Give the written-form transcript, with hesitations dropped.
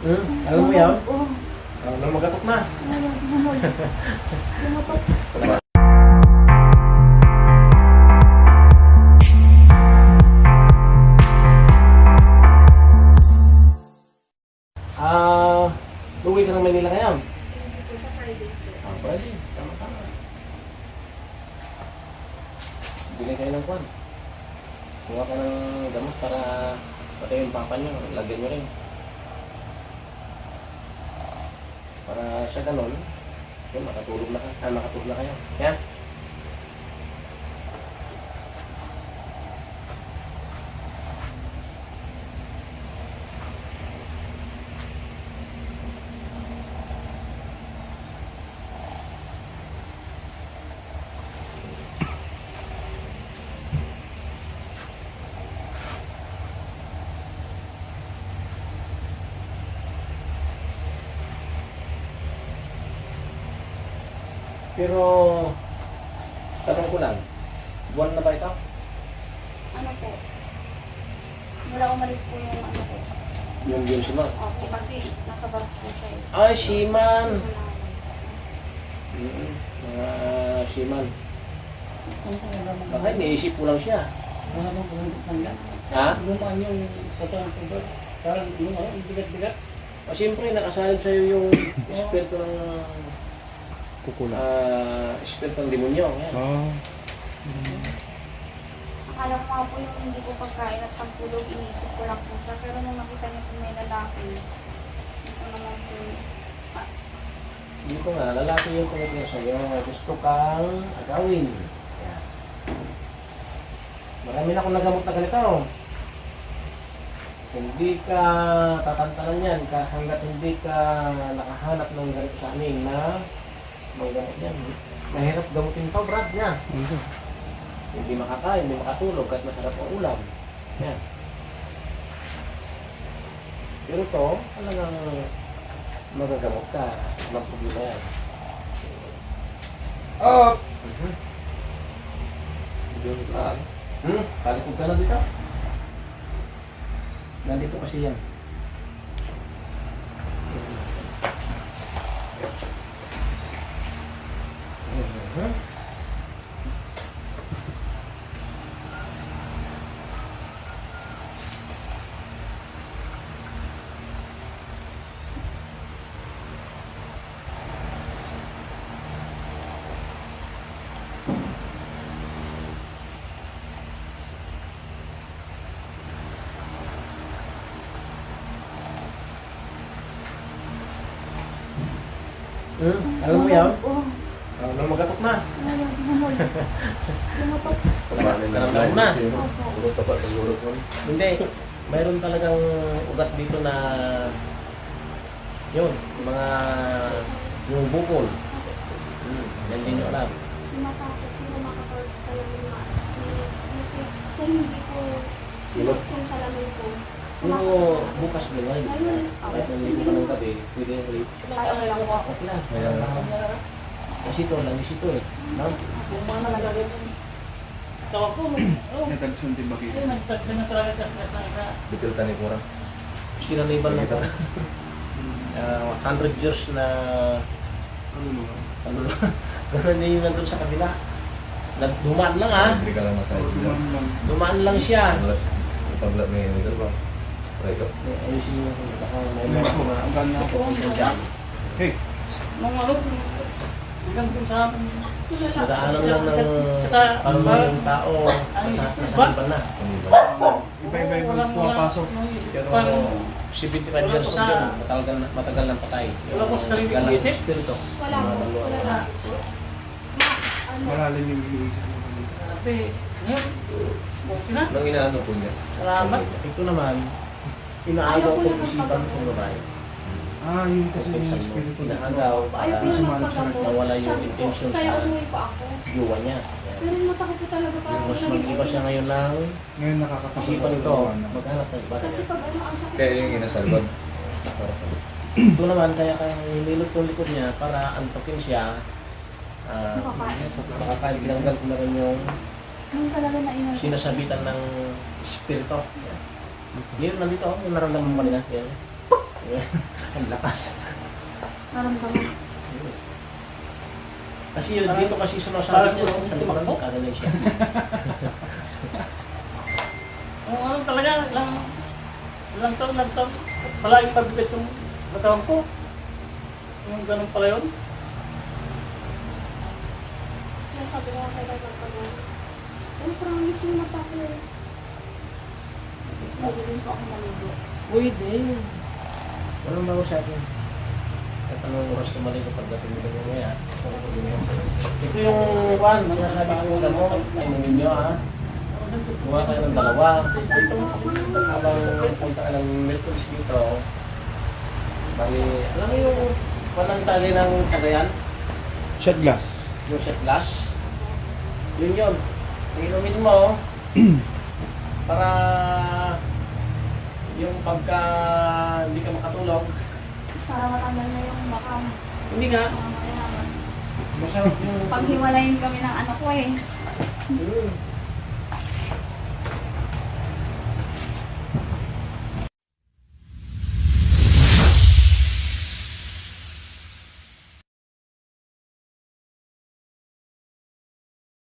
Alam mo yan? Oo. Nang magatok na. Lumatot. Uwi ka ng Manila ngayon? Sa Friday po. Pwede. Tama-tama. Bili kayo ng kwan. Kuha ka ng gamot para pati yung papa nyo, lagyan nyo rin. Para sa ganon, yun, makatulog na kayo. Kaya? Pero, tanong ko lang, buwan na ba ito? Ano po? Wala umalis po yung ano po. Yung yun si Mark. Opo, kasi nasa bar po siya eh. Ay, Shiman! Wala. Mga Shiman. Baka iniisip ko lang siya. Ha? Lumaan yung patawang tubig. Parang lumaan, bigat-bigat. O siyempre, nakasalib sa'yo yung espiritu ng espiritu ng demonyo. Yan. Akala ko nga po yung hindi ko pagkain at pagtulog, inisip ko lang po siya. Pero nung nakita niya po may lalaki, ito naman po, Dito nga, lalaki yung tumutulong sa'yo. Gusto kang agawin. Yan. Marami na akong nagamot na ganito. Hindi ka tatantanan yan hanggat hindi ka nakahanap ng ganito sa amin na may gamot yan. Mahirap gamutin to, Brad, niya. Hindi makakain, hindi makatulog kahit masarap ang ulam. Yan. Pero to, talagang magagamot ka. Walang problema yan. Oh! Kalikog ka na dito? Nandito kasi yan. Alam mo yan? Oo. Nang magatok na. Lumatot. Karamdaman na. Opo. Hindi. Mayroon talagang ugat dito na yun, yung bukol. Yan din nyo alam. Simatakot ko makapag sa lamin na. Kung hindi ko sinot yung salamin ko. Pero bukas buhay. Ngayon, Kahit nandito ka ng gabi, pwede yung ulit. kaya ko lang po ako. Okay lang. Kasi ito, langis ito eh. No? Kung mga nalagagawin. Tawag ko, Natagsan din bakit? nagtagsa na talaga kasi na Bitil tani ko rin. Sinaliban lang ito. 100 years na ano gano'n din yung nandun sa kabila. Dumaan lang ha. Hindi ka lang masaya. Dumaan lang siya. Paglat may ito ba? Right up. Ayusin mo kung baka may mga dyan. Hey! nung ano, hanggang kung sa akin. Nadaanan lang ng yung tao nasaliban na. Iba-iba yung pumapasok. Pero 75 years old yun, matagal ng patay. Wala ko sa sarili kong Galang isip. espiritu. Wala po. Wala na. Ano? Malalim yung iniisip mo. Kasi, ngayon, bukas na. Nang inaano po niya? Salamat. Ito naman, inaagaw ko isipan ng babae. Yun kasi yung Protection mo. espiritu. Inaagaw Ayaw ko para na magpagamot. nawala yung Sabi ko, intention kaya sa umuwi pa ako. jowa niya. Pero matakot ko talaga Yung parang mas naging mag-iba siya ngayon ng Ngayon nakakatakot isipan sa ito, gawa na. maghanap ng iba. Kasi pag ano, ang sakit Kaya sa- yung inasalbag. Para sa Ito naman, kaya nililot yung likod niya para antokin siya. Makakain. Makakain, binanggal ko na rin yung Yung talaga na inan. sinasabitan ng espiritu. Yan, nandito, yung naramdaman mo kanina. Yan. Ang lakas. Naramdaman. Kasi yun, dito kasi sumasabi Parang niya, yung ano ba kagaling siya. Ang ano talaga, ilang taon, palagi pabigat yung katawan ko. Yung ganun pala yun. Kaya sabi ko nga kay Dr. Pagod, oh, promise yung mata ko. Lagi din po ako maligo. Pwede. Walang bago sa akin. At anong oras na mali kapag dating mo na ngayon. Ito yung one, mga sabi ko na mo, ay ninyo ha. Gumawa tayo ng dalawa. Habang punta ka ng Mercury's dito, bali, alam mo yung walang tali ng Cagayan? Shot glass. Yung shot glass? Yun yun. Inumin mo para yung pagka hindi ka makatulog, Para matanggal na yung bakam. hindi nga, Mga mayaman. masarap yung... Paghiwalayin kami ng anak ko eh. Mm.